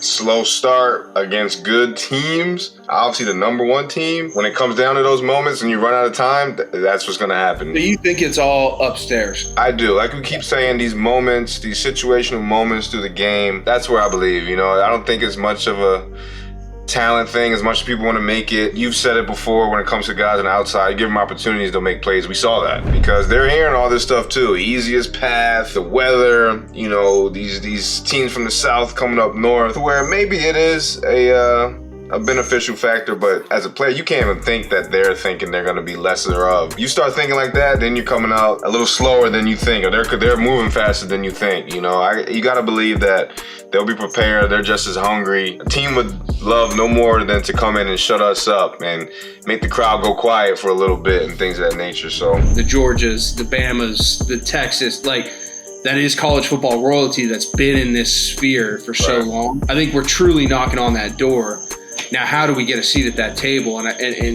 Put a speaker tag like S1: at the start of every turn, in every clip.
S1: slow start against good teams, obviously the number one team, when it comes down to those moments and you run out of time, that's what's going to happen.
S2: Do you think it's all upstairs?
S1: I do. Like we keep saying, these moments, these situational moments through the game, that's where I believe. I don't think it's much of a talent thing as much as people want to make it. You've said it before, when it comes to guys on the outside, you give them opportunities, they'll make plays. We saw that because they're hearing all this stuff too. Easiest path, the weather, these teams from the south coming up north, where maybe it is a beneficial factor, but as a player, you can't even think that they're thinking they're going to be lesser of. You start thinking like that, then you're coming out a little slower than you think, or they're moving faster than you think. You got to believe that they'll be prepared. They're just as hungry. A team would love no more than to come in and shut us up and make the crowd go quiet for a little bit and things of that nature. So
S2: the Georgias, the Bamas, the Texas, that is college football royalty that's been in this sphere for so long. I think we're truly knocking on that door. Now, how do we get a seat at that table? And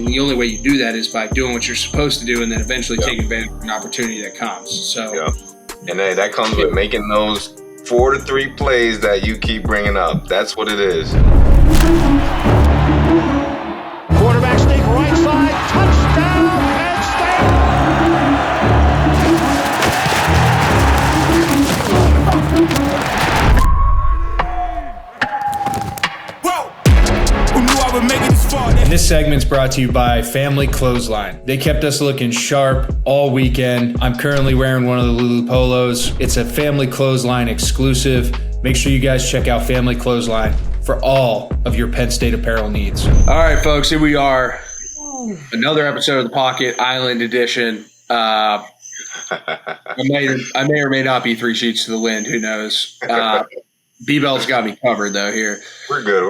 S2: the only way you do that is by doing what you're supposed to do and then eventually taking advantage of an opportunity that comes. So,
S1: and that comes with making those 4 to 3 plays that you keep bringing up. That's what it is.
S3: Quarterback sneak right side, touchdown, Penn
S4: And this segment's brought to you by Family Clothesline. They kept us looking sharp all weekend. I'm currently wearing one of the Lulu Polos. It's a Family Clothesline exclusive. Make sure you guys check out Family Clothesline for all of your Penn State apparel needs.
S2: All right, folks, here we are. Another episode of the Pocket Island Edition. I may or may not be 3 sheets to the wind. Who knows? B-Bell's got me covered, though, here.
S1: We're good.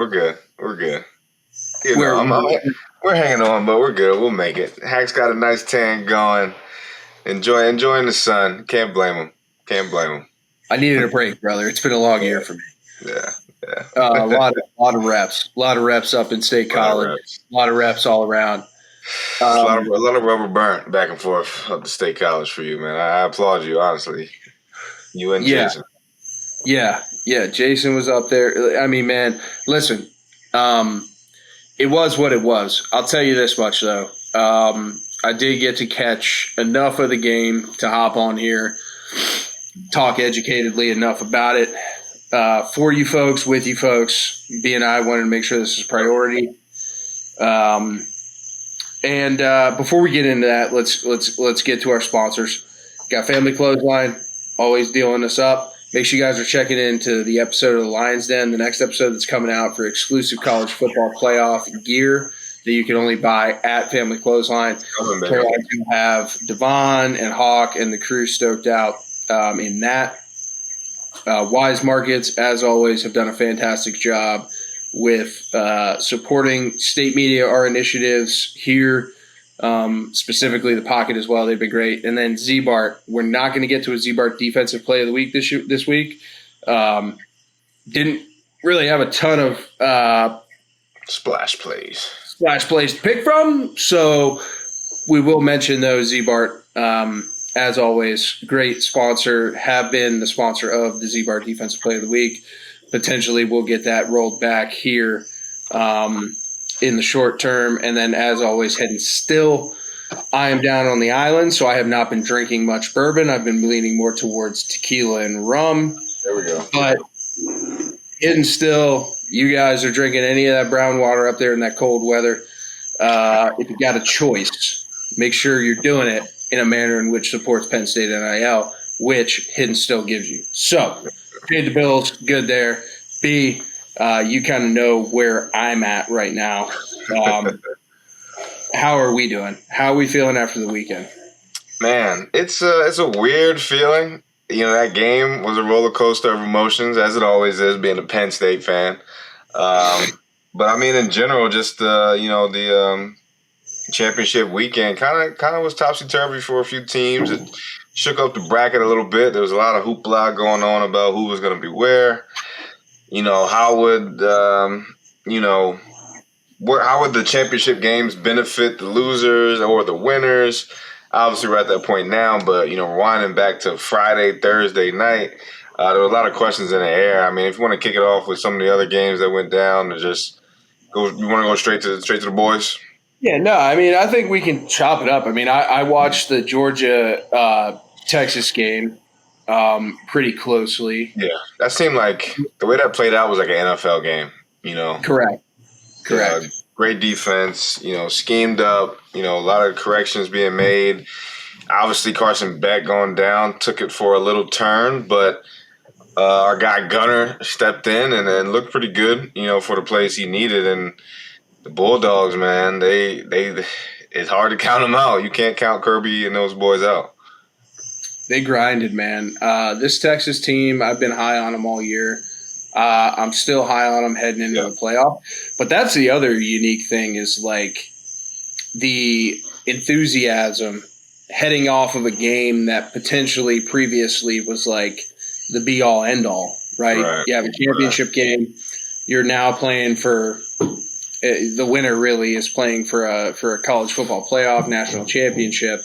S1: We're hanging on, but we're good. We'll make it. Hack's got a nice tan going. Enjoying the sun. Can't blame him.
S2: I needed a break, brother. It's been a long year for me.
S1: Yeah.
S2: A lot of reps. A lot of reps up in State College. A lot of reps all around.
S1: A lot of rubber burnt back and forth up to State College for you, man. I applaud you, honestly. You and Jason.
S2: Yeah. Jason was up there. I mean, man, listen. It was what it was. I'll tell you this much, though. I did get to catch enough of the game to hop on here, talk educatedly enough about it. For you folks, with you folks, B and I wanted to make sure this is priority. And before we get into that, let's get to our sponsors. Got Family Clothesline, always dealing us up. Make sure you guys are checking into the episode of the Lions Den, the next episode that's coming out for exclusive college football playoff gear that you can only buy at Family Clothesline. We're going to have Devon and Hawk and the crew stoked out in that. Wise Markets, as always, have done a fantastic job with supporting state media, our initiatives here, specifically the Pocket as well. They've been great. And then Z-Bart, we're not going to get to a Z-Bart defensive play of the week this week. Didn't really have a ton of
S1: splash plays
S2: to pick from, so we will mention those. Z-Bart, as always, great sponsor, have been the sponsor of the Z-Bart defensive play of the week. Potentially we'll get that rolled back here in the short term. And then, as always, Hidden Still. I am down on the island, so I have not been drinking much bourbon. I've been leaning more towards tequila and rum.
S1: There we go.
S2: But Hidden Still, you guys are drinking any of that brown water up there in that cold weather. If you got a choice, make sure you're doing it in a manner in which supports Penn State NIL, which Hidden Still gives you. So, paid the bills, good there. B, you kind of know where I'm at right now. How are we doing? How are we feeling after the weekend?
S1: Man, it's a weird feeling. That game was a roller coaster of emotions, as it always is, being a Penn State fan. But I mean, in general, just the championship weekend kind of was topsy-turvy for a few teams. It shook up the bracket a little bit. There was a lot of hoopla going on about who was going to be where. How would how would the championship games benefit the losers or the winners? Obviously, we're at that point now, but, rewinding back to Friday, Thursday night, There were a lot of questions in the air. I mean, if you want to kick it off with some of the other games that went down, or just you want to go straight to the boys?
S2: Yeah, no, I mean, I think we can chop it up. I mean, I watched the Georgia Texas game pretty closely.
S1: Yeah, that seemed like the way that played out was like an NFL game. You know,
S2: Correct.
S1: great defense. Schemed up. A lot of corrections being made. Obviously, Carson Beck going down took it for a little turn, but our guy Gunner stepped in and looked pretty good. For the plays he needed. And the Bulldogs, man, they it's hard to count them out. You can't count Kirby and those boys out.
S2: They grinded, man. This Texas team, I've been high on them all year. I'm still high on them heading into the playoff. But that's the other unique thing is like the enthusiasm heading off of a game that potentially previously was like the be-all, end-all, right? You have a championship game. You're now playing for the winner really is playing for a college football playoff national championship.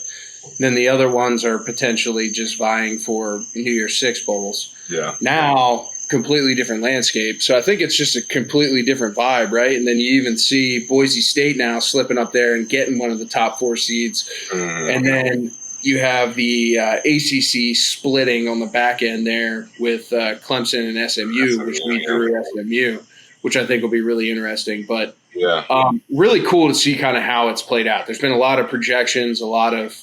S2: Then the other ones are potentially just vying for New Year's Six bowls.
S1: Yeah.
S2: Now, completely different landscape. So I think it's just a completely different vibe, right? And then you even see Boise State now slipping up there and getting one of the top 4 seeds. And then you have the ACC splitting on the back end there with Clemson and SMU, which we drew SMU, which I think will be really interesting. But really cool to see kind of how it's played out. There's been a lot of projections, a lot of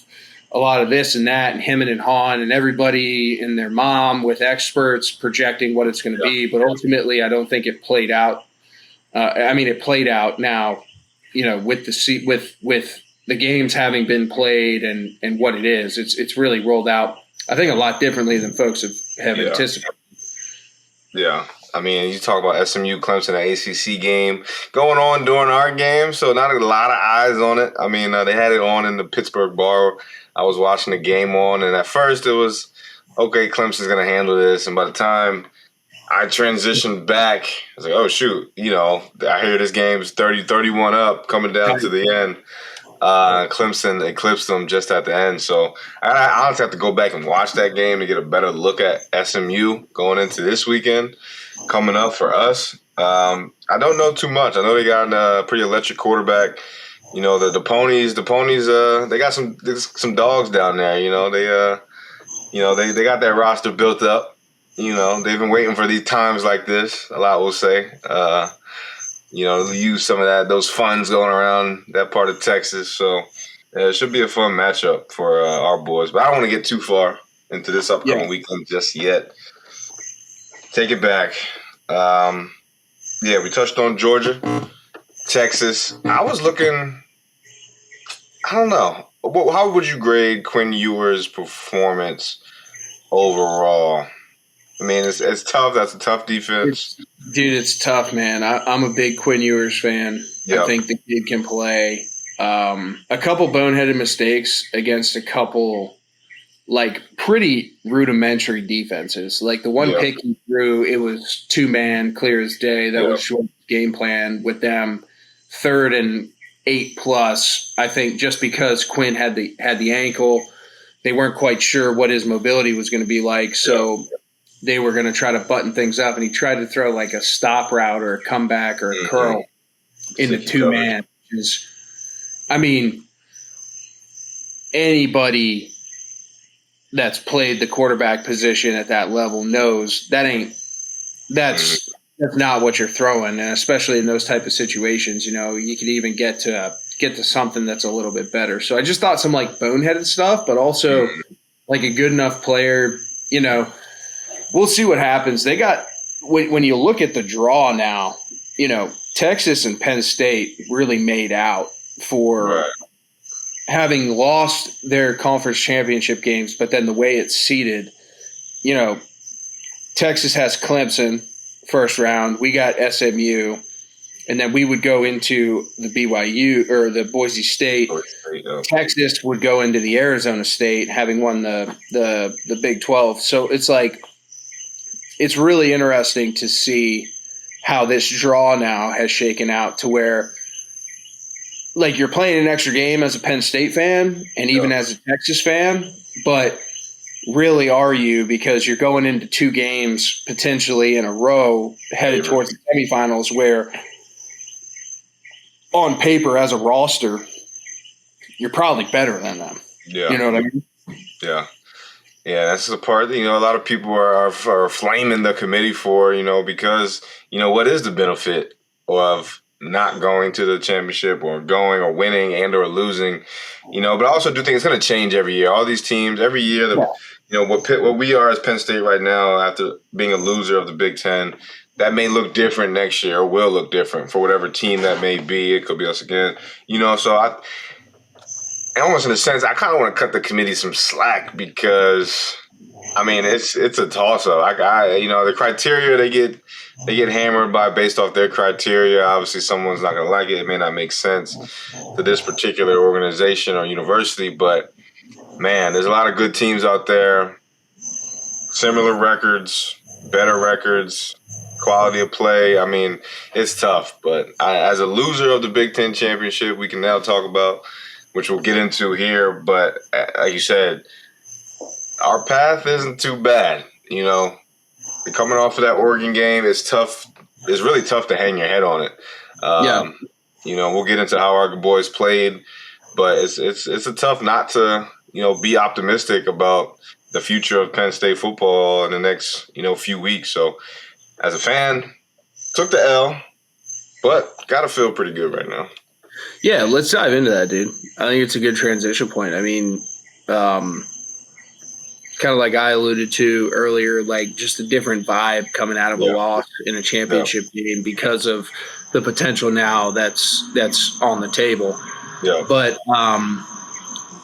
S2: this and that, and him and Han and everybody and their mom with experts projecting what it's going to be. But ultimately, I don't think it played out. It played out now, with the games having been played and what it is. It's really rolled out, I think, a lot differently than folks have anticipated.
S1: Yeah. I mean, you talk about SMU, Clemson, the ACC game going on during our game, so not a lot of eyes on it. I mean, they had it on in the Pittsburgh bar. I was watching the game on, and at first it was, okay, Clemson's going to handle this. And by the time I transitioned back, I was like, oh, shoot. I hear this game's 30-31 up coming down to the end. Clemson eclipsed them just at the end. So I honestly have to go back and watch that game to get a better look at SMU going into this weekend coming up for us. I don't know too much. I know they got a pretty electric quarterback. The ponies. They got some dogs down there. They got that roster built up. They've been waiting for these times like this. A lot will say. Use some of those funds going around that part of Texas. So it should be a fun matchup for our boys. But I don't want to get too far into this upcoming weekend just yet. Take it back. We touched on Georgia, Texas. I was looking. I don't know. How would you grade Quinn Ewers' performance overall? I mean, it's tough. That's a tough defense.
S2: It's tough, man. I'm a big Quinn Ewers fan. I think the kid can play. A couple boneheaded mistakes against a couple, pretty rudimentary defenses. Like the one pick he threw, it was 2-man, clear as day. That was short game plan with them. 3rd and 8+. I think just because Quinn had the ankle, they weren't quite sure what his mobility was going to be like. So they were going to try to button things up, and he tried to throw like a stop route or a comeback or a curl into 2-man. Anybody that's played the quarterback position at that level knows that's not what you're throwing, and especially in those type of situations. You could even get to something that's a little bit better. So I just thought some boneheaded stuff, but also a good enough player. We'll see what happens. They got when you look at the draw now, Texas and Penn State really made out for having lost their conference championship games, but then the way it's seeded, Texas has Clemson first round. We got SMU, and then we would go into the BYU or the Boise State. Texas would go into the Arizona State, having won the Big 12. So it's really interesting to see how this draw now has shaken out to where you're playing an extra game as a Penn State fan and even as a Texas fan, but really are you? Because you're going into 2 games potentially in a row headed towards the semifinals where on paper as a roster, you're probably better than them.
S1: Yeah.
S2: You know what I mean?
S1: Yeah. Yeah, that's the part that, a lot of people are flaming the committee for, because, what is the benefit of not going to the championship or going or winning and or losing, but I also do think it's going to change every year. All these teams, every year, what we are as Penn State right now after being a loser of the Big Ten, that may look different next year or will look different for whatever team that may be. It could be us again, so almost in a sense, I kind of want to cut the committee some slack because, it's a toss-up. The criteria they get hammered by based off their criteria. Obviously, someone's not going to like it. It may not make sense to this particular organization or university, but man, there's a lot of good teams out there, similar records, better records, quality of play. It's tough, but as a loser of the Big Ten championship, we can now talk about, which we'll get into here. But like you said, our path isn't too bad. Coming off of that Oregon game, it's tough. It's really tough to hang your head on it. We'll get into how our boys played, but it's a tough not to be optimistic about the future of Penn State football in the next few weeks. So, as a fan, took the L, but gotta feel pretty good right now.
S2: Yeah, let's dive into that, dude. I think it's a good transition point. Kind of like I alluded to earlier, like just a different vibe coming out of a loss in a championship game because of the potential now that's on the table.
S1: Yeah.
S2: But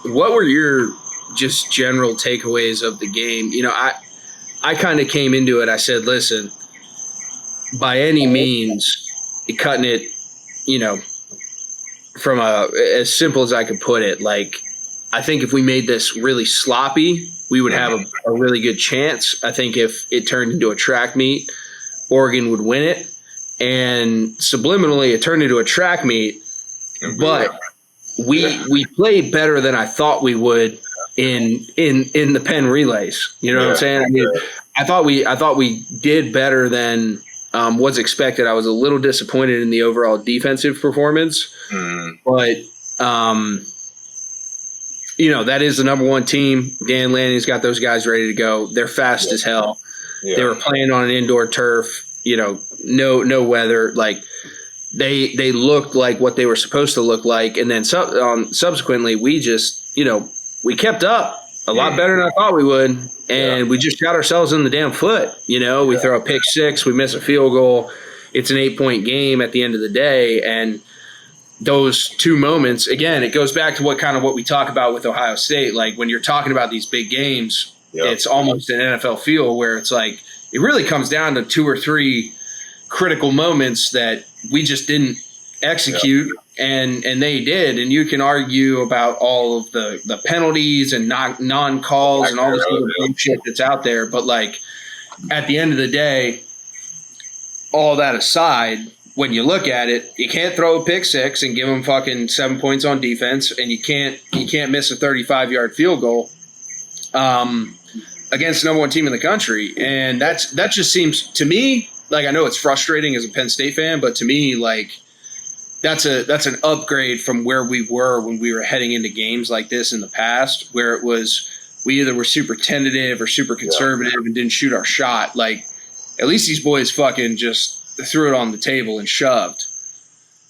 S2: what were your just general takeaways of the game? I kind of came into it. I said, listen, by any means, cutting it, from as simple as I could put it, like I think if we made this really sloppy, we would have a really good chance. I think if it turned into a track meet, Oregon would win it. And subliminally, it turned into a track meet, but we played better than I thought we would in the Penn relays. You know what I'm saying? I thought we did better than was expected. I was a little disappointed in the overall defensive performance, but that is the number one team. Dan Lanning's got those guys ready to go. They're fast as hell. Yeah. They were playing on an indoor turf. No weather. Like they looked like what they were supposed to look like, and then subsequently we just we kept up a lot better than I thought we would, and we just shot ourselves in the damn foot. We throw a pick six, we miss a field goal. It's an 8-point game at the end of the day, and those 2 moments, again, it goes back to what we talk about with Ohio State. Like when you're talking about these big games, it's almost an NFL feel where it's like it really comes down to 2 or 3 critical moments that we just didn't execute, and they did. And you can argue about all of the penalties and non-calls and all this other bullshit that's out there. But like at the end of the day, all that aside, when you look at it, you can't throw a pick six and give them fucking 7 points on defense, and you can't miss a 35-yard field goal against the number one team in the country. And that just seems to me like, I know it's frustrating as a Penn State fan, but to me, like that's an upgrade from where we were when we were heading into games like this in the past, where it was we either were super tentative or super conservative and didn't shoot our shot. Like at least these boys fucking just threw it on the table and shoved.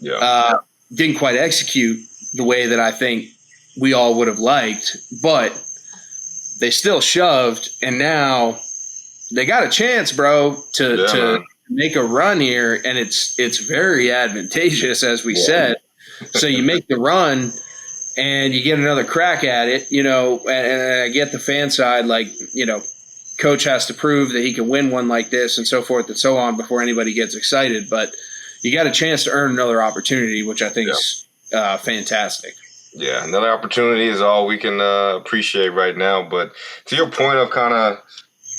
S2: Didn't quite execute the way that I think we all would have liked, but they still shoved, and now they got a chance, bro, to make a run here, and it's very advantageous, as we said. So you make the run, and you get another crack at it, and I get the fan side, like, coach has to prove that he can win one like this and so forth and so on before anybody gets excited. But you got a chance to earn another opportunity, which I think is fantastic.
S1: Yeah, another opportunity is all we can appreciate right now. But to your point of kind of,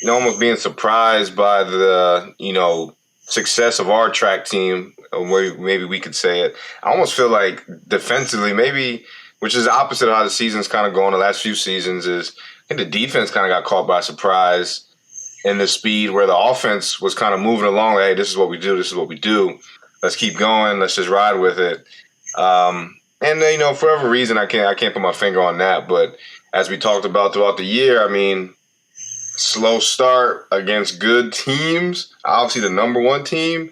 S1: almost being surprised by the, success of our track team, or maybe we could say it, I almost feel like defensively, maybe, which is the opposite of how the season's kind of going the last few seasons, is think the defense kind of got caught by surprise in the speed where the offense was kind of moving along. Like, hey, this is what we do. This is what we do. Let's keep going. Let's just ride with it. And you know, for whatever reason, I can't put my finger on that. But as we talked about throughout the year, I mean, slow start against good teams. Obviously, the number one team.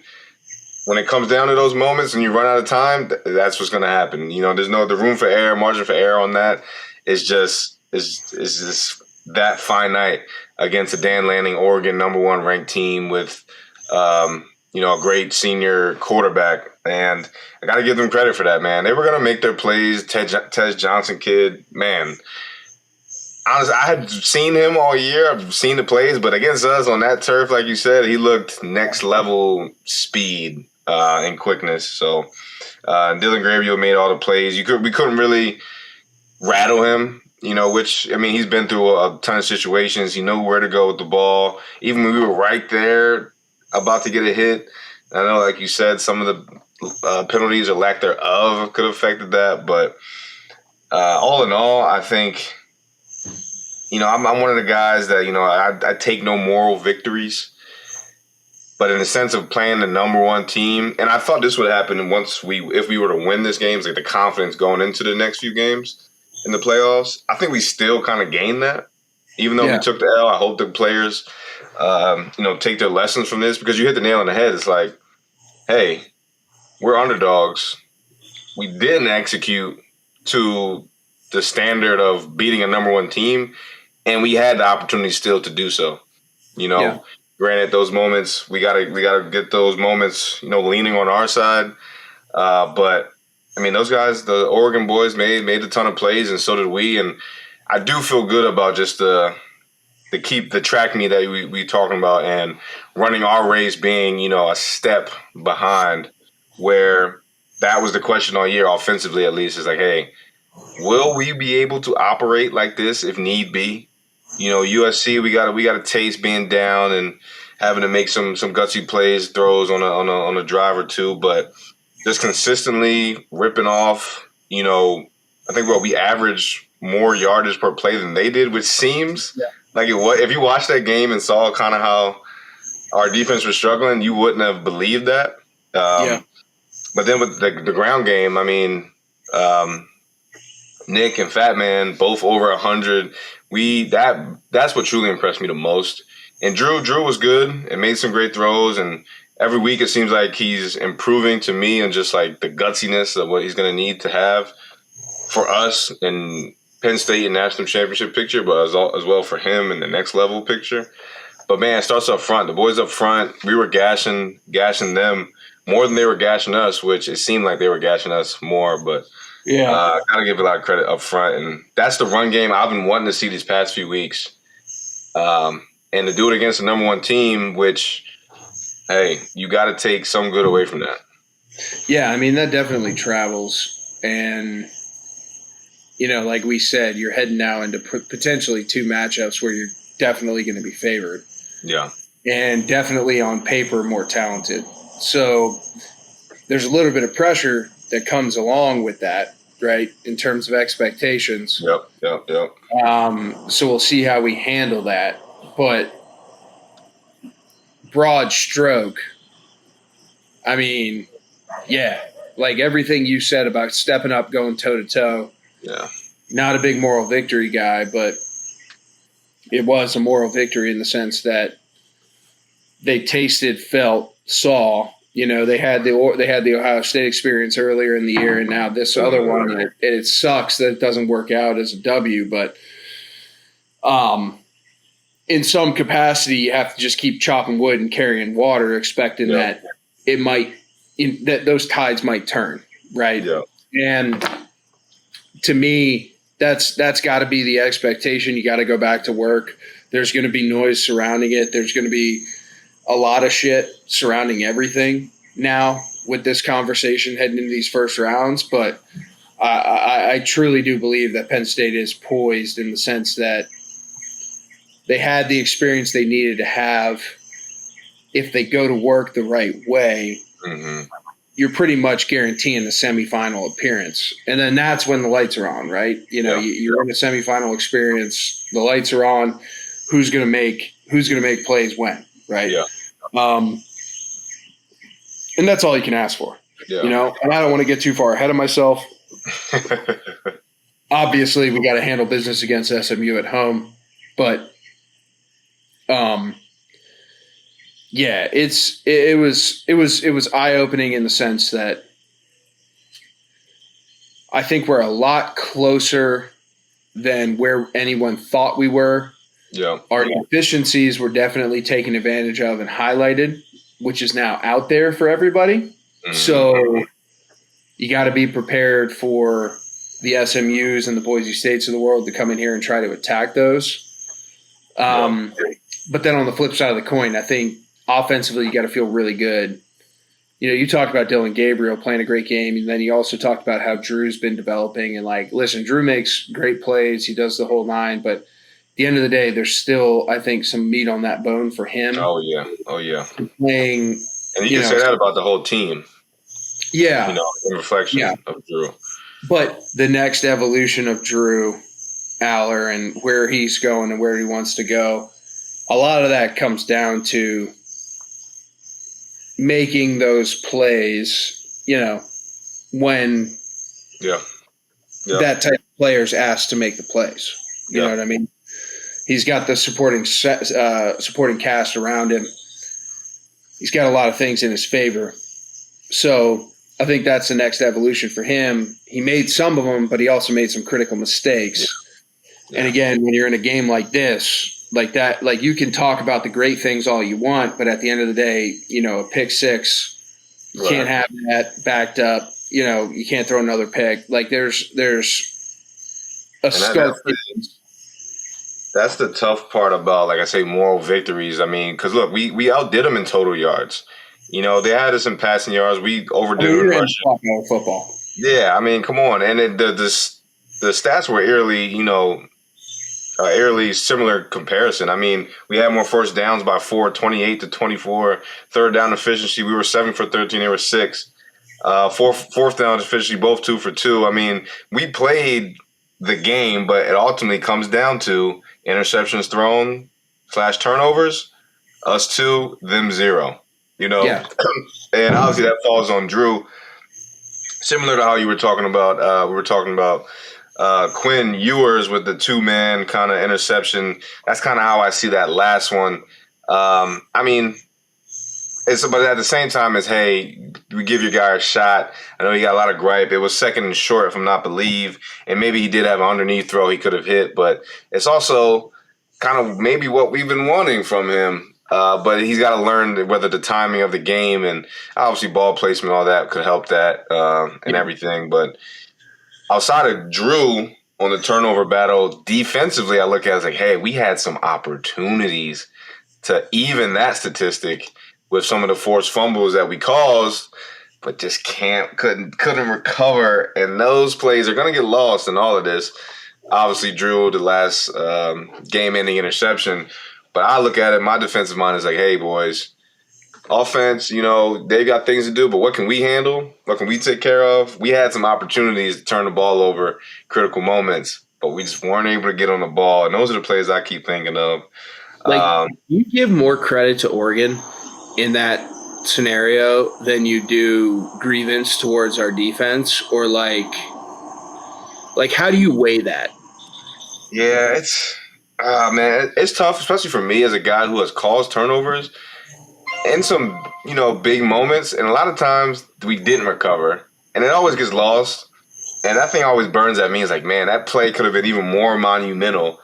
S1: When it comes down to those moments and you run out of time, that's what's going to happen. You know, there's the room for error, margin for error on that is just that finite against a Dan Lanning, Oregon number one ranked team with, you know, a great senior quarterback. And I got to give them credit for that, man. They were going to make their plays. Ted Johnson kid, man. Honestly, I had seen him all year. I've seen the plays, but against us on that turf, like you said, he looked next level speed and quickness. So Dylan Gabriel made all the plays. We couldn't really rattle him, you know, which, I mean, he's been through a ton of situations. He knew where to go with the ball. Even when we were right there about to get a hit, I know, like you said, some of the penalties or lack thereof could have affected that. But all in all, I think, you know, I'm one of the guys that, you know, I take no moral victories. But in the sense of playing the number one team, and I thought this would happen if we were to win this game, like the confidence going into the next few games in the playoffs. I think we still kind of gained that, even though we took the L. I hope the players, you know, take their lessons from this, because you hit the nail on the head. It's like, hey, we're underdogs. We didn't execute to the standard of beating a number one team, and we had the opportunity still to do so. You know. Yeah. Granted, those moments we gotta get those moments, you know, leaning on our side. But I mean, those guys, the Oregon boys, made a ton of plays, and so did we. And I do feel good about just the track meet that we talking about, and running our race being, you know, a step behind. Where that was the question all year, offensively at least, is like, hey, will we be able to operate like this if need be? You know, USC, we got a taste being down and having to make some gutsy plays, throws on a drive or two, but just consistently ripping off. You know, I think we averaged more yardage per play than they did, which seems like it was. If you watched that game and saw kind of how our defense was struggling, you wouldn't have believed that. But then with the ground game, I mean, Nick and Fat Man both over 100. That's what truly impressed me the most. And Drew was good and made some great throws, and every week it seems like he's improving to me, and just like the gutsiness of what he's going to need to have for us in Penn State and national championship picture, but as well for him in the next level picture. But man, it starts up front. The boys up front, we were gashing them more than they were gashing us, which it seemed like they were gashing us more, but gotta give a lot of credit up front, and that's the run game I've been wanting to see these past few weeks. And to do it against the number one team, which, hey, you got to take some good away from that.
S2: Yeah, I mean, that definitely travels, and you know, like we said, you're heading now into potentially two matchups where you're definitely going to be favored.
S1: Yeah,
S2: and definitely on paper more talented. So there's a little bit of pressure that comes along with that, right, in terms of expectations.
S1: Yep.
S2: So we'll see how we handle that. But broad stroke, I mean, yeah, like everything you said about stepping up, going toe-to-toe.
S1: Yeah.
S2: Not a big moral victory guy, but it was a moral victory in the sense that they tasted, felt, saw. You know, they had the Ohio State experience earlier in the year, and now this other one. And it sucks that it doesn't work out as a W, but in some capacity, you have to just keep chopping wood and carrying water, expecting that it might that those tides might turn, right?
S1: Yeah.
S2: And to me, that's got to be the expectation. You got to go back to work. There's going to be noise surrounding it. There's going to be a lot of shit surrounding everything now with this conversation heading into these first rounds. But I truly do believe that Penn State is poised in the sense that they had the experience they needed to have if they go to work the right way.
S1: Mm-hmm.
S2: you're pretty much guaranteeing the semifinal appearance. And then that's when the lights are on, right? You're in a semifinal experience, the lights are on. Who's going to make plays when, right?
S1: Yeah.
S2: And that's all you can ask for.
S1: Yeah.
S2: And I don't want to get too far ahead of myself. Obviously, we got to handle business against SMU at home, but yeah, it was eye-opening in the sense that I think we're a lot closer than where anyone thought we were.
S1: Yeah.
S2: Our deficiencies were definitely taken advantage of and highlighted, which is now out there for everybody. Mm-hmm. So you got to be prepared for the SMUs and the Boise States of the world to come in here and try to attack those. But then on the flip side of the coin, I think offensively you got to feel really good. You talked about Dylan Gabriel playing a great game, and then you also talked about how Drew's been developing. And, listen, Drew makes great plays. He does the whole nine. But at the end of the day, there's still, I think, some meat on that bone for him.
S1: Oh, yeah.
S2: Playing,
S1: and you can say that about the whole team.
S2: Yeah.
S1: In reflection of Drew.
S2: But the next evolution of Drew Aller and where he's going and where he wants to go, a lot of that comes down to making those plays, when that type of player is asked to make the plays. You know what I mean? He's got the supporting cast around him. He's got a lot of things in his favor. So I think that's the next evolution for him. He made some of them, but he also made some critical mistakes. Yeah. And again, when you're in a game like this, like that, you can talk about the great things all you want, but at the end of the day, a pick six, you can't have that backed up. You can't throw another pick. There's a start.
S1: That's the tough part about, like I say, moral victories. I mean, because look, we outdid them in total yards. They had us in passing yards. We overdid it in rushing.
S2: Football.
S1: Yeah, I mean, come on. And the stats were eerily similar comparison. I mean, we had more first downs by 4, 28-24. Third down efficiency, we were 7 for 13. They were 6. Fourth down efficiency, both 2 for 2. I mean, we played the game, but it ultimately comes down to interceptions thrown / turnovers. Us 2, them 0. And obviously that falls on Drew. Similar to how you were talking about, we were talking about Quinn Ewers with the 2-man kind of interception. That's kind of how I see that last one. I mean, but at the same time, it's, hey, we give your guy a shot. I know he got a lot of gripe. It was 2nd and short, if I'm not believe, and maybe he did have an underneath throw he could have hit, but it's also kind of maybe what we've been wanting from him. But he's got to learn whether the timing of the game and obviously ball placement, all that could help that and everything. But outside of Drew on the turnover battle, defensively, I look at it as hey, we had some opportunities to even that statistic with some of the forced fumbles that we caused, but just couldn't recover. And those plays are going to get lost in all of this. Obviously, Drew, the last game-ending interception. But I look at it, my defensive mind is hey, boys, offense, they've got things to do, but what can we handle? What can we take care of? We had some opportunities to turn the ball over, critical moments, but we just weren't able to get on the ball. And those are the plays I keep thinking of.
S2: You give more credit to Oregon in that scenario than you do grievance towards our defense, or how do you weigh that?
S1: Yeah, man, it's tough, especially for me as a guy who has caused turnovers in some, big moments. And a lot of times we didn't recover, and it always gets lost. And that thing always burns at me. It's man, that play could have been even more monumental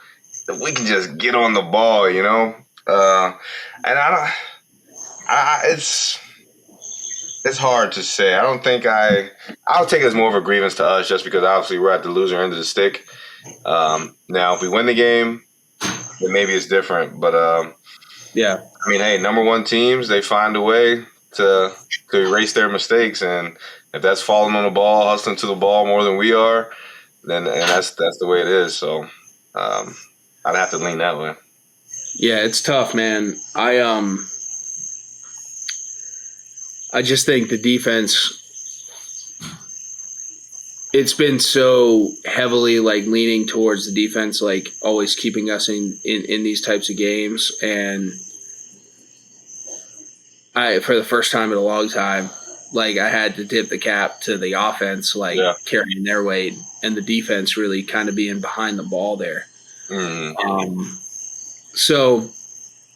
S1: if we can just get on the ball, And it's hard to say. I don't think I'll take it as more of a grievance to us just because obviously we're at the loser end of the stick. Now, if we win the game, then maybe it's different. But, I mean, hey, number 1 teams, they find a way to erase their mistakes. And if that's falling on the ball, hustling to the ball more than we are, then that's the way it is. So I'd have to lean that way.
S2: Yeah, it's tough, man. I just think the defense it's been so heavily like leaning towards the defense, like always keeping us in these types of games. And for the first time in a long time, like I had to tip the cap to the offense, like carrying their weight, and the defense really kind of being behind the ball there. So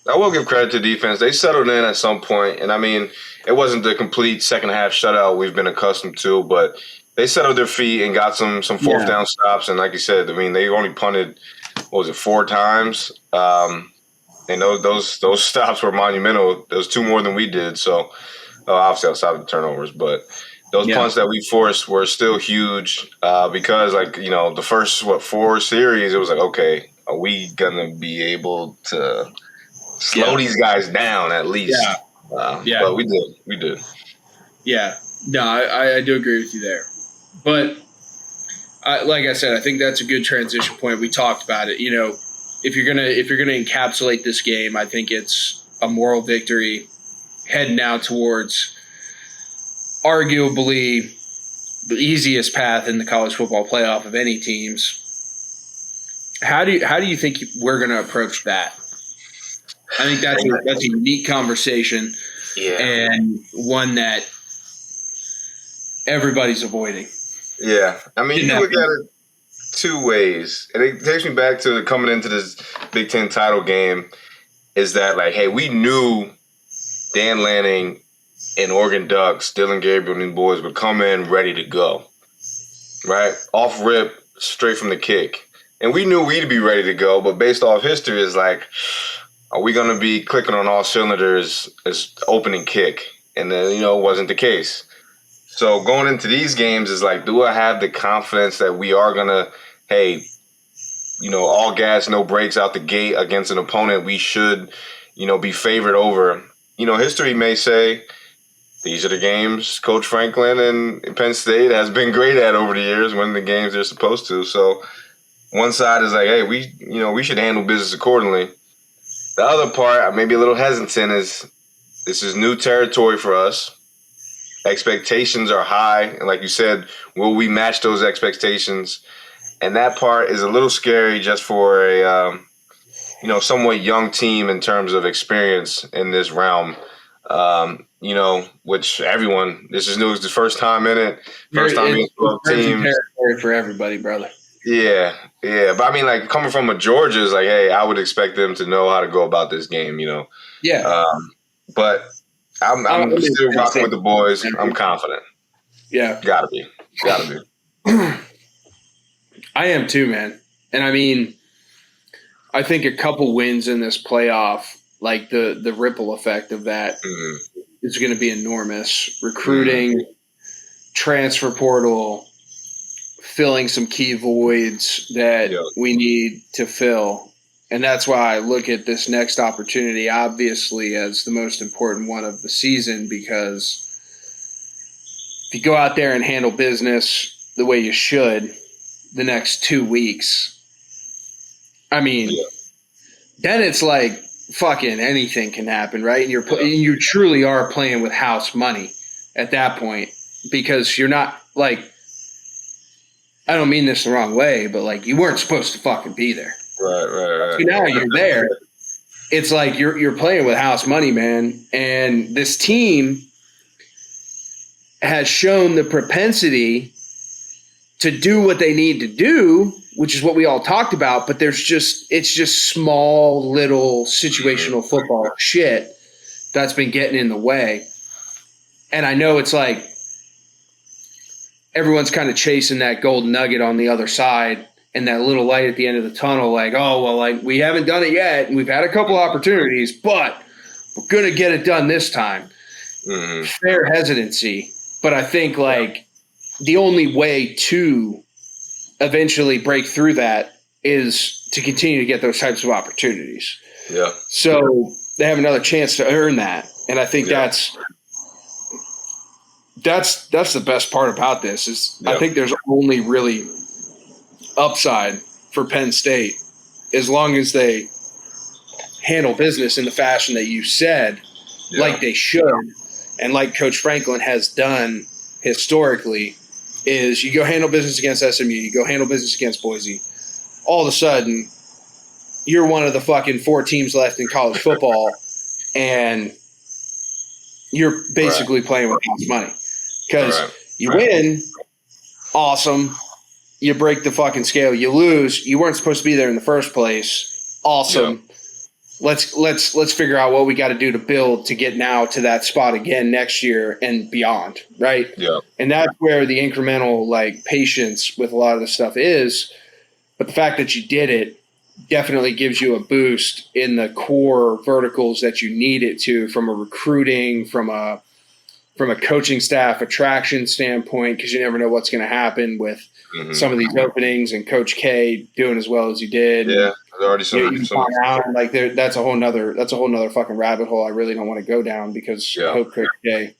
S1: I will give credit to defense. They settled in at some point, and I mean, it wasn't the complete second half shutout we've been accustomed to, but they settled their feet and got some fourth down stops. And like you said, I mean, they only punted, 4 times? And those stops were monumental. There was 2 more than we did. So obviously outside of the turnovers, but those punts that we forced were still huge because, like, you know, the first 4 series, it was like, okay, are we gonna be able to slow these guys down at least? But we did. Yeah.
S2: No, I do agree with you there. But like I said, I think that's a good transition point. We talked about it. You know, if you're gonna encapsulate this game, I think it's a moral victory heading now towards arguably the easiest path in the college football playoff of any teams. How do you think we're going to approach that? I think that's a unique conversation, and one that everybody's avoiding.
S1: Yeah, I mean, you look at it 2 ways, and it takes me back to coming into this Big Ten title game. Is that like, hey, we knew Dan Lanning and Oregon Ducks, Dylan Gabriel and boys would come in ready to go, right? Off rip, straight from the kick. And we knew we'd be ready to go, but based off history, is like, are we going to be clicking on all cylinders as opening kick? And then, you know, it wasn't the case. So going into these games is like, do I have the confidence that we are going to, hey, you know, all gas, no brakes out the gate against an opponent we should, you know, be favored over? You know, history may say these are the games Coach Franklin and Penn State has been great at over the years, winning the games they're supposed to. So one side is like, hey, we should handle business accordingly. The other part, I may be a little hesitant, is this is new territory for us. Expectations are high. And like you said, will we match those expectations? And that part is a little scary just for a, somewhat young team in terms of experience in this realm. Which everyone, this is new. It's the first time in it. First time being 12 teams.
S2: Territory for everybody, brother.
S1: Yeah. But I mean, like, coming from a Georgia is like, hey, I would expect them to know how to go about this game, you know.
S2: Yeah.
S1: But I'm still rocking with the boys. I'm confident.
S2: Yeah.
S1: Gotta be.
S2: I am too, man. And I mean, I think a couple wins in this playoff, like the ripple effect of that is going to be enormous. Recruiting, transfer portal, filling some key voids that we need to fill. And that's why I look at this next opportunity, obviously, as the most important one of the season, because if you go out there and handle business the way you should the next 2 weeks, I mean, then it's like fucking anything can happen, right? And you truly are playing with house money at that point, because you're not like, I don't mean this the wrong way, but like, you weren't supposed to fucking be there.
S1: Right.
S2: So now you're there. It's like you're playing with house money, man. And this team has shown the propensity to do what they need to do, which is what we all talked about. But it's just small little situational football shit that's been getting in the way. And I know it's like everyone's kind of chasing that golden nugget on the other side and that little light at the end of the tunnel, like, oh, well, like, we haven't done it yet, and we've had a couple opportunities, but we're going to get it done this time. Fair hesitancy. But I think, like, the only way to eventually break through that is to continue to get those types of opportunities.
S1: Yeah.
S2: So they have another chance to earn that. And I think that's the best part about this is I think there's only really upside for Penn State as long as they handle business in the fashion that you said, like they should, and like Coach Franklin has done historically is you go handle business against SMU, you go handle business against Boise. All of a sudden, you're one of the fucking 4 teams left in college football, and you're basically playing with house money. Because you win, awesome. You break the fucking scale. You lose, you weren't supposed to be there in the first place. Awesome.
S1: Yep.
S2: Let's figure out what we got to do to build to get now to that spot again next year and beyond, right?
S1: Yeah.
S2: And that's where the incremental patience with a lot of this stuff is. But the fact that you did it definitely gives you a boost in the core verticals that you need it to, from a recruiting, from a coaching staff attraction standpoint, because you never know what's going to happen with some of these openings, and Coach K doing as well as he did.
S1: Yeah, there's already some.
S2: That's a whole nother fucking rabbit hole I really don't want to go down, because I hope Coach K,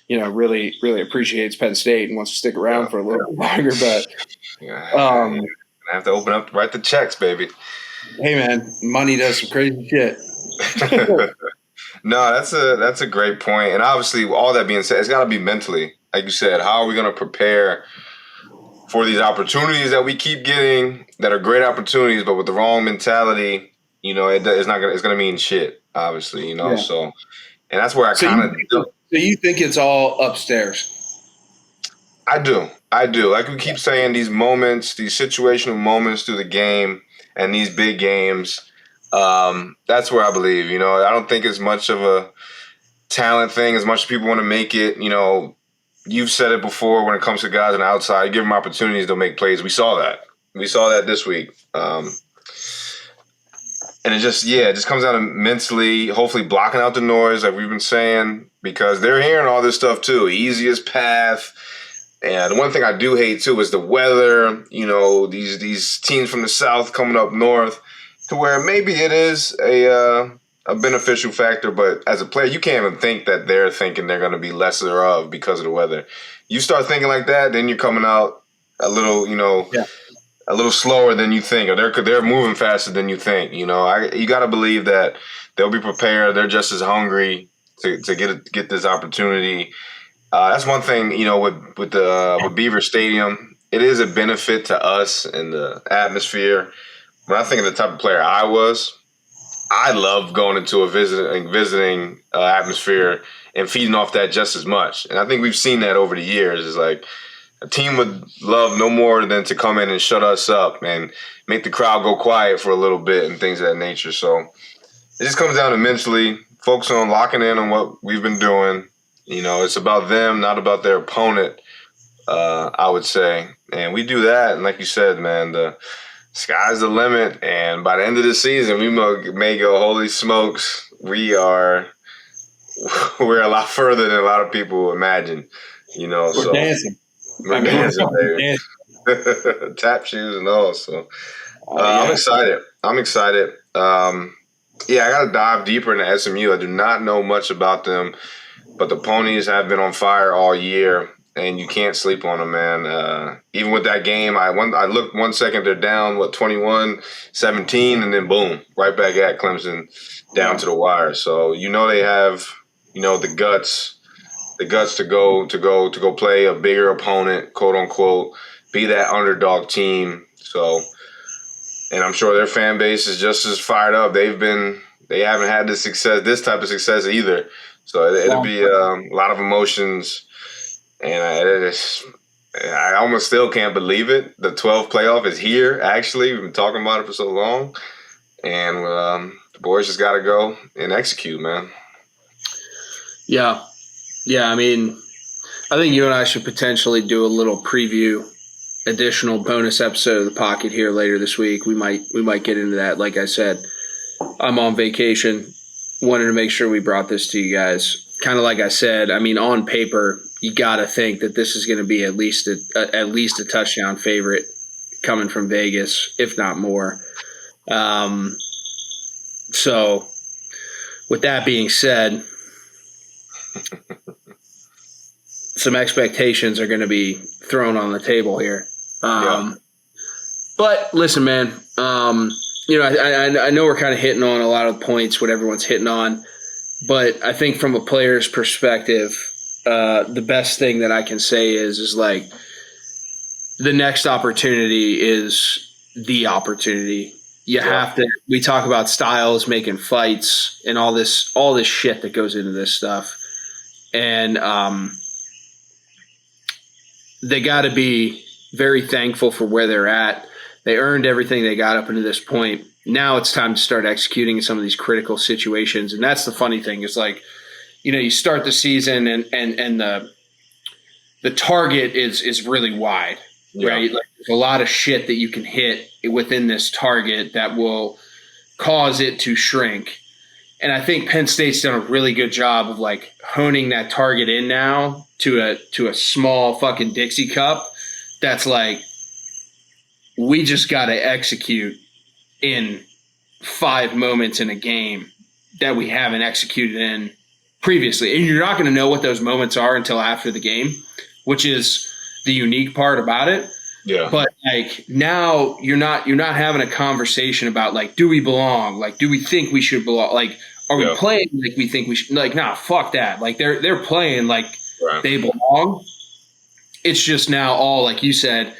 S2: really, really appreciates Penn State and wants to stick around for a little bit longer. But
S1: I have to open up, write the checks, baby.
S2: Hey man, money does some crazy shit.
S1: No, that's a great point. And obviously, all that being said, it's got to be mentally, like you said. How are we going to prepare for these opportunities that we keep getting, that are great opportunities, but with the wrong mentality, it's going to mean shit, obviously,
S2: Yeah.
S1: So, and that's where I kind of.
S2: So you think it's all upstairs?
S1: I do. Like we keep saying, these moments, these situational moments through the game and these big games, that's where I believe. I don't think it's much of a talent thing as much as people want to make it. You've said it before, when it comes to guys on the outside, you give them opportunities, they'll make plays. We saw that this week. And it just comes down to mentally, hopefully blocking out the noise, like we've been saying, because they're hearing all this stuff too. Easiest path. And the one thing I do hate too is the weather, these teams from the South coming up north, to where maybe it is a beneficial factor, but as a player, you can't even think that they're thinking they're going to be lesser of because of the weather. You start thinking like that, then you're coming out a little, a little slower than you think, or they're moving faster than you think. You got to believe that they'll be prepared. They're just as hungry to get this opportunity. That's one thing, with Beaver Stadium. It is a benefit to us and the atmosphere. When I think of the type of player I was, I love going into a visiting atmosphere and feeding off that just as much. And I think we've seen that over the years. It's like a team would love no more than to come in and shut us up and make the crowd go quiet for a little bit and things of that nature. So it just comes down to mentally focusing on locking in on what we've been doing. It's about them, not about their opponent, I would say. And we do that. And like you said, man, the sky's the limit. And by the end of the season, we may go, holy smokes, we're a lot further than a lot of people imagine.
S2: We're dancing.
S1: We're dancing, baby. Tap shoes and all. So I'm excited. I got to dive deeper into SMU. I do not know much about them, but the Ponies have been on fire all year, and you can't sleep on them, man. Even with that game, I looked 1 second, they're down, 21-17, and then boom, right back at Clemson, down to the wire. So they have, the guts to go play a bigger opponent, quote unquote, be that underdog team. So, and I'm sure their fan base is just as fired up. They haven't had this type of success either. So it'll be a lot of emotions, and I almost still can't believe it. The 12th playoff is here, actually. We've been talking about it for so long, and the boys just got to go and execute, man.
S2: Yeah. I mean, I think you and I should potentially do a little preview, additional bonus episode of the Pocket here later this week. We might get into that. Like I said, I'm on vacation. Wanted to make sure we brought this to you guys. Kind of like I said, I mean, on paper, you got to think that this is going to be at least a touchdown favorite coming from Vegas, if not more. So, with that being said, some expectations are going to be thrown on the table here. But listen, man, I know we're kind of hitting on a lot of points, what everyone's hitting on, but I think from a player's perspective, the best thing that I can say is like, the next opportunity is the opportunity. You have to. We talk about styles, making fights, and all this shit that goes into this stuff, and they got to be very thankful for where they're at. They earned everything they got up into this point. Now it's time to start executing in some of these critical situations, and that's the funny thing is like, you start the season and the target is really wide, right? Like there's a lot of shit that you can hit within this target that will cause it to shrink. And I think Penn State's done a really good job of like honing that target in now to a small fucking Dixie cup. That's like, we just got to execute in 5 moments in a game that we haven't executed in previously. And you're not going to know what those moments are until after the game, which is the unique part about it.
S1: Yeah.
S2: But like now you're not having a conversation about like, do we belong? Like, do we think we should belong? Like, are we playing like we think we should? Like, nah, fuck that. Like they're playing like they belong. It's just now all, like you said,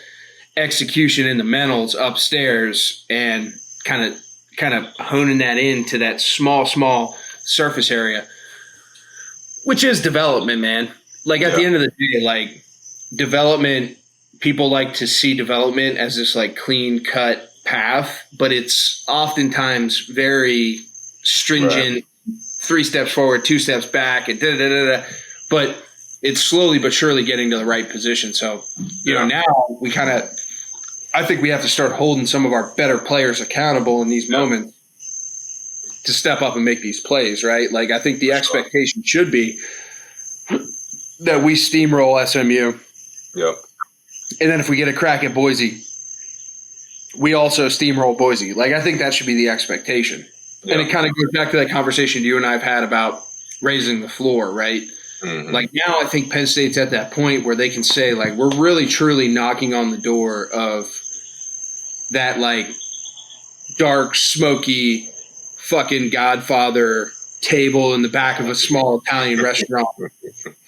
S2: execution in the mentals upstairs and kind of honing that into that small surface area, which is development, man. Like at the end of the day, like development, people like to see development as this like clean cut path, but it's oftentimes very stringent, 3 steps forward, 2 steps back, and but it's slowly but surely getting to the right position. So, now we I think we have to start holding some of our better players accountable in these moments to step up and make these plays, right? Like I think the expectation should be that we steamroll SMU.
S1: Yep.
S2: And then if we get a crack at Boise, we also steamroll Boise. Like I think that should be the expectation. Yep. And it kind of goes back to that conversation you and I have had about raising the floor, right? Mm-hmm. Like now I think Penn State's at that point where they can say like we're really truly knocking on the door of that like dark, smoky fucking Godfather table in the back of a small Italian restaurant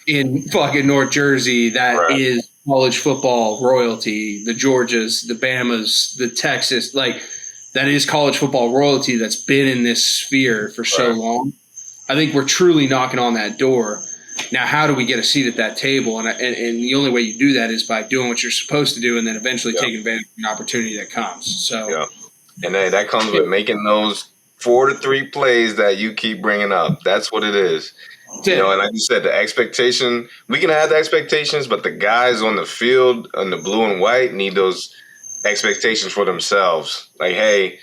S2: in fucking North Jersey that is college football royalty, the Georgias, the Bamas, the Texas, like that is college football royalty that's been in this sphere for so long. I think we're truly knocking on that door. Now, how do we get a seat at that table? And the only way you do that is by doing what you're supposed to do and then eventually taking advantage of an opportunity that comes. So,
S1: and that comes with making those 4 to 3 plays that you keep bringing up. That's what it is. And like you said, the expectation, we can have the expectations, but the guys on the field, on the blue and white, need those expectations for themselves. Like, hey,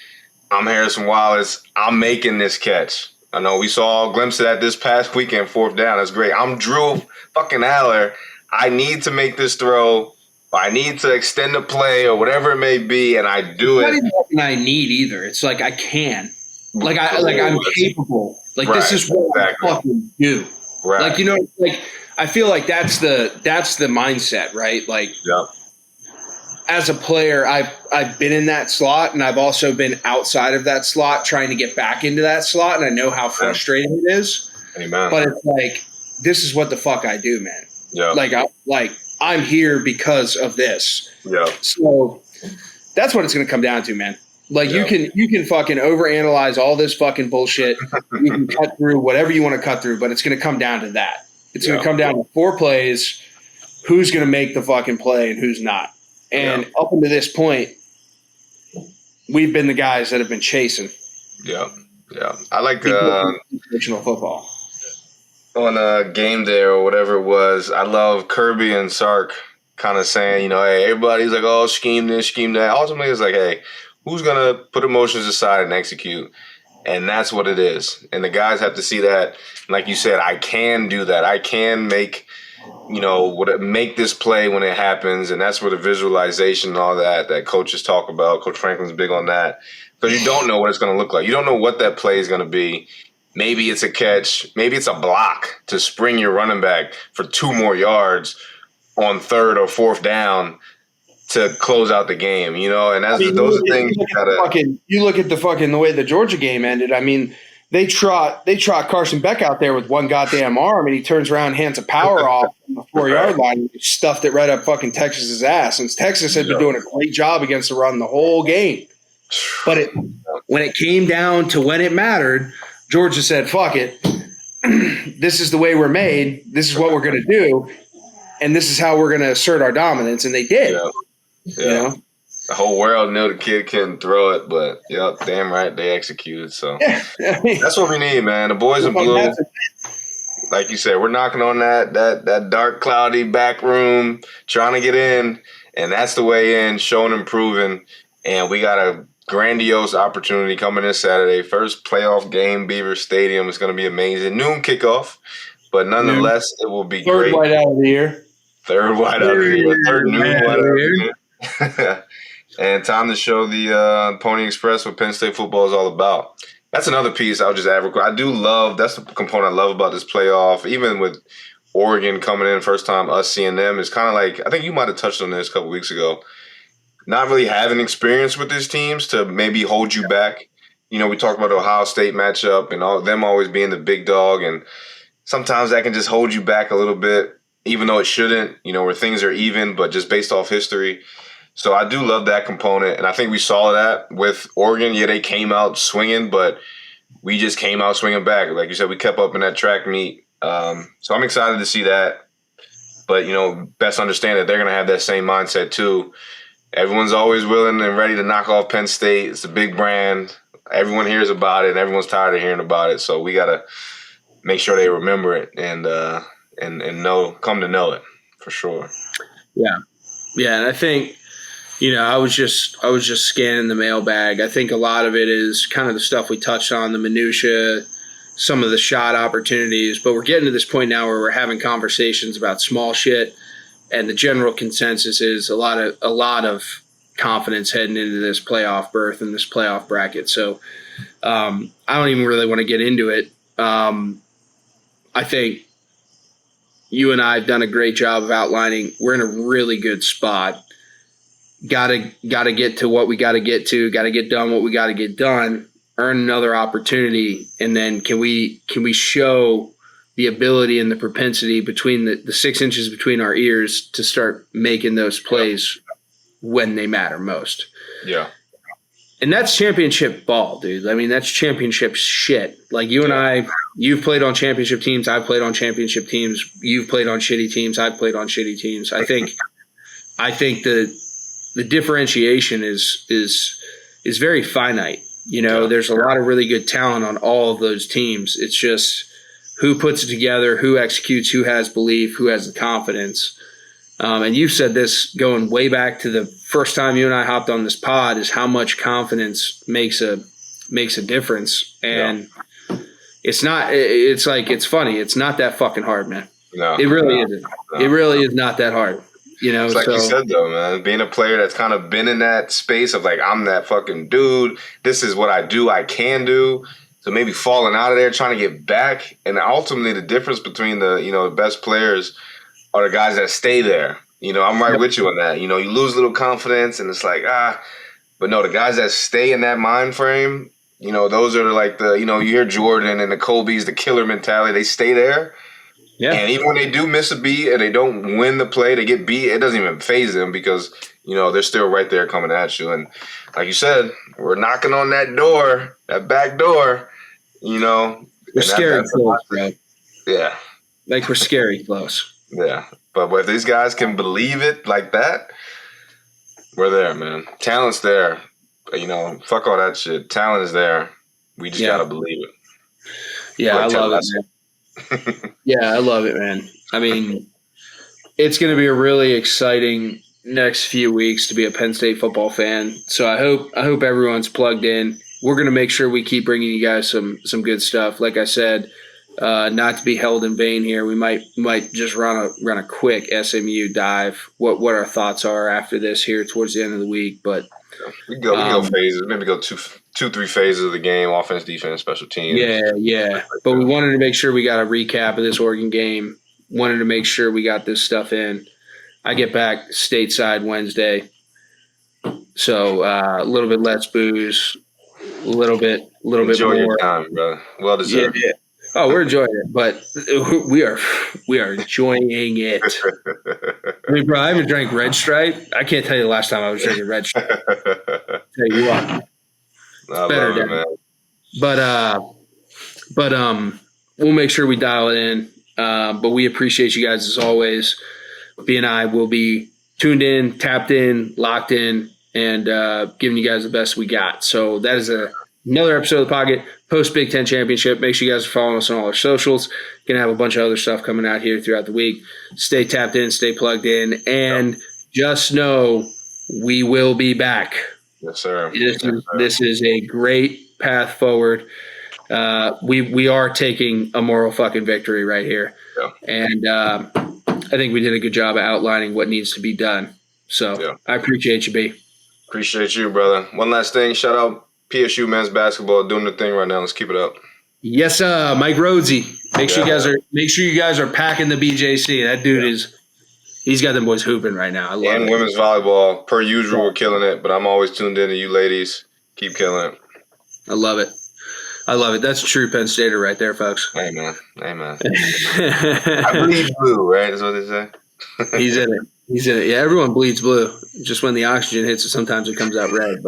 S1: I'm Harrison Wallace. I'm making this catch. I know we saw a glimpse of that this past weekend, 4th down. That's great. I'm Drew fucking Aller. I need to make this throw. I need to extend the play or whatever it may be, and I do it.
S2: Not even something I need either. It's like I can. Like I'm capable. Like this is what I fucking do. Right. Like like I feel like that's the mindset, right? Like as a player, I've been in that slot and I've also been outside of that slot trying to get back into that slot, and I know how frustrating it is.
S1: Amen.
S2: But it's like this is what the fuck I do, man. Yeah. Like I'm here because of this. Yeah. So that's what it's gonna come down to, man. Like you can fucking overanalyze all this fucking bullshit. You can cut through whatever you want to cut through, but it's going to come down to that. It's going to come down to 4 plays. Who's going to make the fucking play and who's not? And up until this point, we've been the guys that have been chasing.
S1: Yeah, yeah. I like
S2: traditional football.
S1: On a game day or whatever it was. I love Kirby and Sark kind of saying, hey, everybody's like, oh, scheme this, scheme that. Ultimately, it's like, hey, who's going to put emotions aside and execute? And that's what it is. And the guys have to see that. Like you said, I can do that. I can make, make this play when it happens. And that's where the visualization and all that coaches talk about. Coach Franklin's big on that. Because you don't know what it's going to look like. You don't know what that play is going to be. Maybe it's a catch. Maybe it's a block to spring your running back for 2 more yards on 3rd or 4th down to close out the game, and those are things you gotta.
S2: You look at the way the Georgia game ended. I mean, they trot Carson Beck out there with one goddamn arm, and he turns around and hands a power off on the 4-yard line and stuffed it right up fucking Texas's ass. And Texas had been doing a great job against the run the whole game. But when it came down to when it mattered, Georgia said, fuck it. This is the way we're made. This is what we're going to do. And this is how we're going to assert our dominance. And they did.
S1: Yeah.
S2: You know?
S1: The whole world knew the kid couldn't throw it, but damn right they executed. So that's what we need, man. The boys in blue, like you said, we're knocking on that dark, cloudy back room, trying to get in, and that's the way in, showing and proving. And we got a grandiose opportunity coming this Saturday. First playoff game, Beaver Stadium. It's going to be amazing. Noon kickoff, but nonetheless, it will be
S2: great. Third white out of the year.
S1: Third white out of the year. Third noon white out of the year. And time to show the Pony Express what Penn State football is all about. That's another piece I'll just add real quick. I do love – that's the component I love about this playoff. Even with Oregon coming in first time, us seeing them, it's kind of like – I think you might have touched on this a couple weeks ago. Not really having experience with these teams to maybe hold you back. You know, we talked about the Ohio State matchup and all them always being the big dog, and sometimes that can just hold you back a little bit, even though it shouldn't, you know, where things are even, but just based off history. So I do love that component, and I think we saw that with Oregon. Yeah, they came out swinging, but we just came out swinging back. Like you said, we kept up in that track meet. So I'm excited to see that. But, you know, best understand that they're going to have that same mindset too. Everyone's always willing and ready to knock off Penn State. It's a big brand. Everyone hears about it, and everyone's tired of hearing about it. So we got to make sure they remember it and come to know it for sure.
S2: Yeah, and I think – you know, I was just scanning the mailbag. I think a lot of it is kind of the stuff we touched on, the minutia, some of the shot opportunities. But we're getting to this point now where we're having conversations about small shit, and the general consensus is a lot of confidence heading into this playoff berth and this playoff bracket. So I don't even really want to get into it. I think you and I have done a great job of outlining we're in a really good spot. Gotta get to what we got to get to. Got to get done what we got to get done. Earn another opportunity, and then can we show the ability and the propensity between the 6 inches between our ears to start making those plays when they matter most.
S1: Yeah,
S2: and that's championship ball, dude. I mean, that's championship shit. Like you and I, you've played on championship teams. I've played on championship teams. You've played on shitty teams. I've played on shitty teams. I think the differentiation is very finite. You know, there's a lot of really good talent on all of those teams. It's just who puts it together, who executes, who has belief, who has the confidence. And you've said this going way back to the first time you and I hopped on this pod is how much confidence makes a difference. And it's funny. It's not that fucking hard, man.
S1: No,
S2: it really isn't. No, it really is not that hard. You know,
S1: it's like you said, though, man, being a player that's kind of been in that space of like, I'm that fucking dude. This is what I do. I can do. So maybe falling out of there, trying to get back. And ultimately the difference between the best players are the guys that stay there. You know, I'm right with you on that. You know, you lose a little confidence and it's like, but no, the guys that stay in that mind frame, you know, those are like you hear Jordan and the Kobe's, the killer mentality. They stay there. Yeah. And even when they do miss a beat and they don't win the play, they get beat, it doesn't even faze them because, you know, they're still right there coming at you. And like you said, we're knocking on that door, that back door, you know.
S2: We're scary close, bro.
S1: Yeah.
S2: Like we're scary close.
S1: Yeah. But if these guys can believe it like that, we're there, man. Talent's there. You know, fuck all that shit. Talent is there. We just got to believe it.
S2: Yeah, I love it, man. Yeah, I love it, man. I mean, it's going to be a really exciting next few weeks to be a Penn State football fan. So I hope everyone's plugged in. We're going to make sure we keep bringing you guys some good stuff. Like I said, not to be held in vain here, we might just run a quick SMU dive. What our thoughts are after this here towards the end of the week, but
S1: we go phases. Maybe go two, 3 phases of the game: offense, defense, special teams.
S2: Yeah. But we wanted to make sure we got a recap of this Oregon game. Wanted to make sure we got this stuff in. I get back stateside Wednesday, so a little bit less booze, a little bit a little
S1: Enjoy
S2: bit more.
S1: your time, brother. Well deserved.
S2: Yeah. Oh, we're enjoying it, but we are enjoying it. I mean, bro, I haven't drank Red Stripe. I can't tell you the last time I was drinking Red Stripe. Tell you what,
S1: I
S2: better
S1: love it,
S2: than.
S1: man.
S2: But we'll make sure we dial it in. But we appreciate you guys as always. B and I will be tuned in, tapped in, locked in, and giving you guys the best we got. So that is another episode of the Pocket post Big Ten Championship. Make sure you guys are following us on all our socials. Gonna have a bunch of other stuff coming out here throughout the week. Stay tapped in, stay plugged in, and just know we will be back.
S1: Yes, sir.
S2: This is a great path forward. We are taking a moral fucking victory right here.
S1: Yeah.
S2: And I think we did a good job of outlining what needs to be done. So I appreciate you, B.
S1: Appreciate you, brother. One last thing. Shout out PSU men's basketball doing the thing right now. Let's keep it up.
S2: Yes, Mike Rhodesy. Make sure you guys are packing the BJC. That dude he's got them boys hooping right now. I love it.
S1: And women's volleyball, per usual, we're killing it. But I'm always tuned in to you ladies. Keep killing it.
S2: I love it. That's a true Penn Stater right there, folks.
S1: Amen. I bleed blue, right? That's what they say.
S2: He's in it. Yeah, everyone bleeds blue. Just when the oxygen hits it, sometimes it comes out red.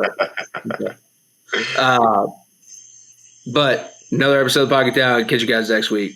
S2: But another episode of Pocket Down. Catch you guys next week.